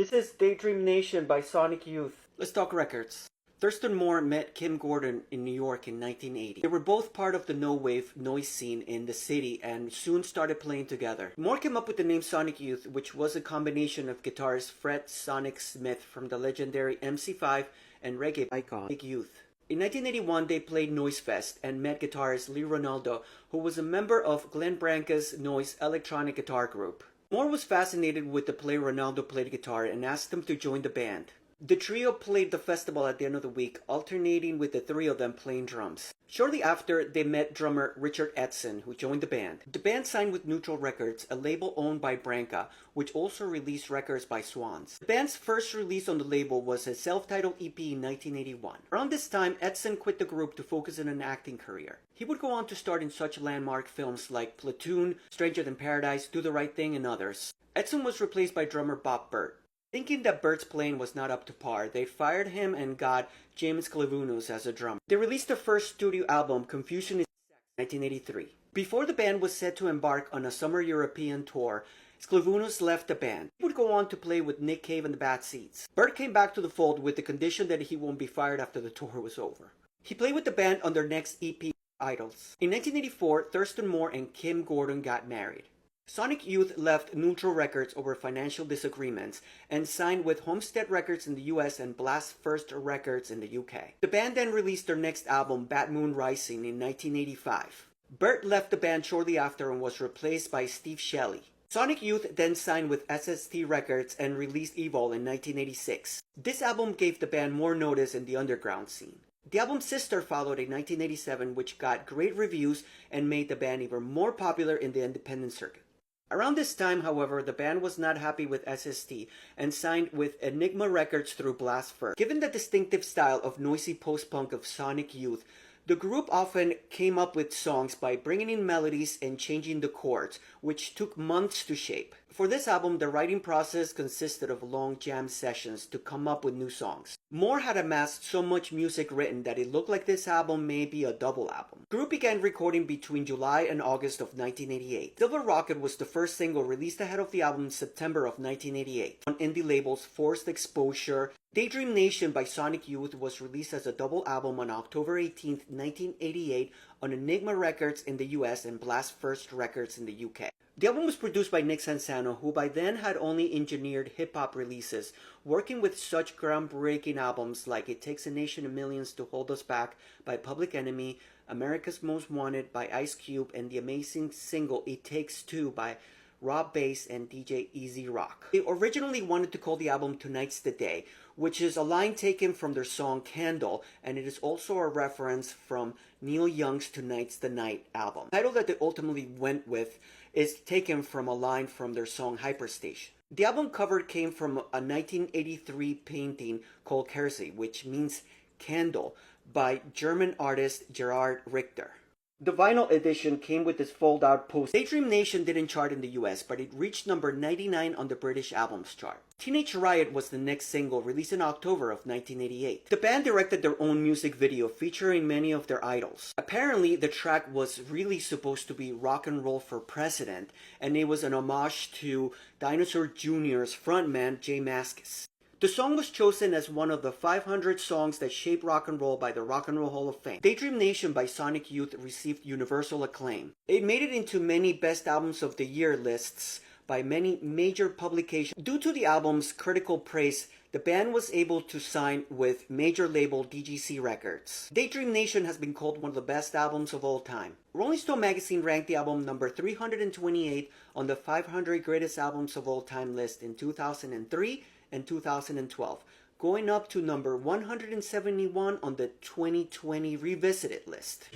This is Daydream Nation by Sonic Youth. Let's talk records. Thurston Moore met Kim Gordon in New York in 1980. They were both part of the no-wave noise scene in the city and soon started playing together. Moore came up with the name Sonic Youth, which was a combination of guitarist Fred Sonic Smith from the legendary MC5 and reggae icon Big Youth. In 1981, they played Noise Fest and met guitarist Lee Ronaldo, who was a member of Glenn Branca's Noise electronic guitar group. Moore was fascinated with the way Ronaldo played guitar and asked him to join the band. The trio played the festival at the end of the week, alternating with the three of them playing drums. Shortly after, they met drummer Richard Edson, who joined the band. The band signed with Neutral Records, a label owned by Branca, which also released records by Swans. The band's first release on the label was a self-titled EP in 1981. Around this time, Edson quit the group to focus on an acting career. He would go on to star in such landmark films like Platoon, Stranger Than Paradise, Do the Right Thing, and others. Edson was replaced by drummer Bob Burt. Thinking that Bert's playing was not up to par, they fired him and got James Sclavunos as a drummer. They released their first studio album, Confusion is Sex, in 1983. Before the band was set to embark on a summer European tour, Sclavunos left the band. He would go on to play with Nick Cave and the Bad Seeds. Bert came back to the fold with the condition that he won't be fired after the tour was over. He played with the band on their next EP, Idols. In 1984, Thurston Moore and Kim Gordon got married. Sonic Youth left Neutral Records over financial disagreements and signed with Homestead Records in the US and Blast First Records in the UK. The band then released their next album, Bad Moon Rising, in 1985. Bert left the band shortly after and was replaced by Steve Shelley. Sonic Youth then signed with SST Records and released Evil in 1986. This album gave the band more notice in the underground scene. The album Sister followed in 1987, which got great reviews and made the band even more popular in the independent circuit. Around this time, however, the band was not happy with SST and signed with Enigma Records through Blast First. Given the distinctive style of noisy post-punk of Sonic Youth, the group often came up with songs by bringing in melodies and changing the chords, which took months to shape. For this album, the writing process consisted of long jam sessions to come up with new songs. Moore had amassed so much music written that it looked like this album may be a double album. The group began recording between July and August of 1988. Silver Rocket was the first single released ahead of the album in September of 1988. On indie labels Forced Exposure, Daydream Nation by Sonic Youth was released as a double album on October 18, 1988 on Enigma Records in the US and Blast First Records in the UK. The album was produced by Nick Sansano, who by then had only engineered hip-hop releases, working with such groundbreaking albums like It Takes a Nation of Millions to Hold Us Back by Public Enemy, America's Most Wanted by Ice Cube, and the amazing single It Takes Two by Rob Bass and DJ Easy Rock. They originally wanted to call the album Tonight's the Day, which is a line taken from their song Candle, and it is also a reference from Neil Young's Tonight's the Night album. The title that they ultimately went with is taken from a line from their song Hyperstation. The album cover came from a 1983 painting called Kersey, which means candle, by German artist Gerhard Richter. The vinyl edition came with this fold-out poster. Daydream Nation didn't chart in the US, but it reached number 99 on the British Albums Chart. Teenage Riot was the next single, released in October of 1988. The band directed their own music video featuring many of their idols. Apparently, the track was really supposed to be Rock and Roll for President, and it was an homage to Dinosaur Jr.'s frontman, Jay Mascis. The song was chosen as one of the 500 songs that shaped rock and roll by the Rock and Roll Hall of Fame. Daydream Nation by Sonic Youth received universal acclaim. It made it into many Best Albums of the Year lists by many major publications. Due to the album's critical praise, the band was able to sign with major label DGC Records. Daydream Nation has been called one of the best albums of all time. Rolling Stone magazine ranked the album number 328 on the 500 Greatest Albums of All Time list in 2003 and 2012, going up to number 171 on the 2020 Revisited list.